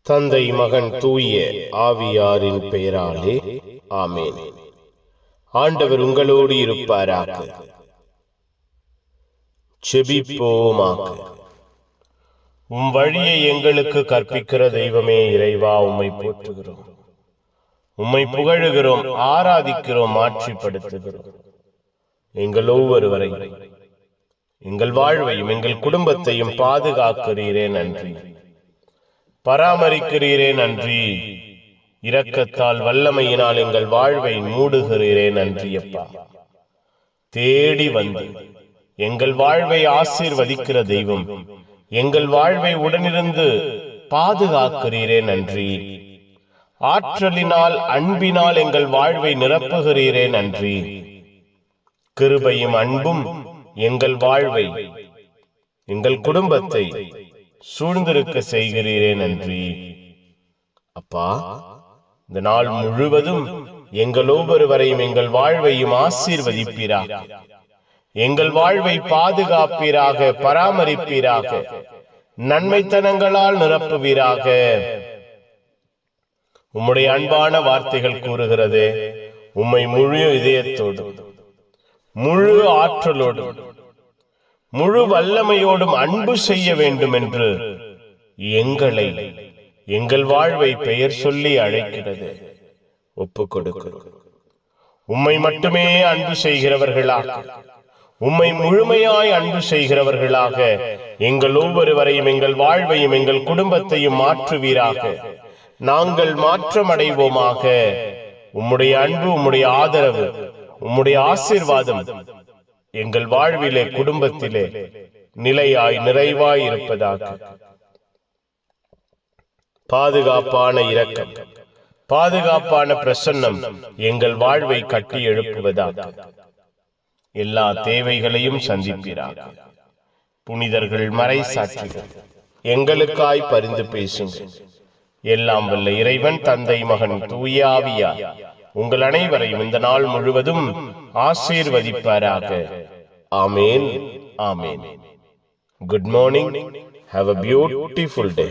தந்தை மகன் தூய ஆவியாரின் பெயராலே ஆமென். ஆண்டவர் உங்களோடு இருப்பாராக. ஜெபிப்போமாக. உம் வழியை எங்களுக்கு கற்பிக்கிற தெய்வமே இறைவா, உம்மை போற்றுகிறோம், உம்மை புகழுகிறோம், ஆராதிக்கிறோம், ஆட்சிப்படுத்துகிறோம். எங்கள் ஒவ்வொருவரை, எங்கள் வாழ்வையும் எங்கள் குடும்பத்தையும் பாதுகாக்கிறீரே நன்றி. பராமரிக்கிறீரே நன்றி. இரக்கத்தால் வல்லமையினால் எங்கள் வாழ்வை மூடுகிறீரே நன்றி. அப்பா, தேடி வந்து எங்கள் வாழ்வை ஆசீர்வதிக்கிற தெய்வம், எங்கள் வாழ்வை உடனிருந்து பாதுகாக்கிறீரே நன்றி. ஆற்றலினால் அன்பினால் எங்கள் வாழ்வை நிரப்புகிறீரே நன்றி. கிருபையும் அன்பும் எங்கள் வாழ்வை, எங்கள் குடும்பத்தை சூழ்ந்திருக்க செய்கிறீரே நன்றி. அப்பா, இந்த நாள் முழுவதும் எங்கள் ஒவ்வொருவரையும் எங்கள் வாழ்வையும் ஆசீர்வதிப்பீராக. எங்கள் வாழ்வை பாதுகாப்பீராக, பராமரிப்பீராக, நன்மைத்தனங்களால் நிரப்புவீராக. உம்முடைய அன்பான வார்த்தைகள் கூறுகிறது, உம்மை முழு இதயத்தோடும் முழு ஆற்றலோடும் முழு வல்லமையோடும் அன்பு செய்ய வேண்டும் என்று எங்களை, எங்கள் வாழ்வை பெயர் சொல்லி அழைக்கிறது. ஒப்புக் கொடுக்கிறோம். உம்மை மட்டுமே அன்பு செய்கிறவர்களாக, உம்மை முழுமையாய் அன்பு செய்கிறவர்களாக எங்கள் ஒவ்வொருவரையும், எங்கள் வாழ்வையும் எங்கள் குடும்பத்தையும் மாற்றுவீராக. நாங்கள் மாற்றம் அடைவோமாக. உம்முடைய அன்பு, உம்முடைய ஆதரவு, உம்முடைய ஆசீர்வாதம் எங்கள் வாழ்விலே, குடும்பத்திலே நிலையாய் நிறைவாய் இருப்பதாக. பாதுகாப்பான இரக்கம், பாதுகாப்பான பிரசன்னம் எங்கள் வாழ்வை கட்டி எழுப்புவதாக. எல்லா தேவைகளையும் சந்திப்பீராக. புனிதர்கள், மறை சாட்சிகள் எங்களுக்காய் பரிந்து பேசுங்கள். எல்லாம் வல்ல இறைவன், தந்தை மகன் தூய ஆவியார் உங்கள் அனைவரையும் இந்த நாள் முழுவதும் ஆசீர்வதிப்பாராக. Amen, amen. Good morning. Have a beautiful day.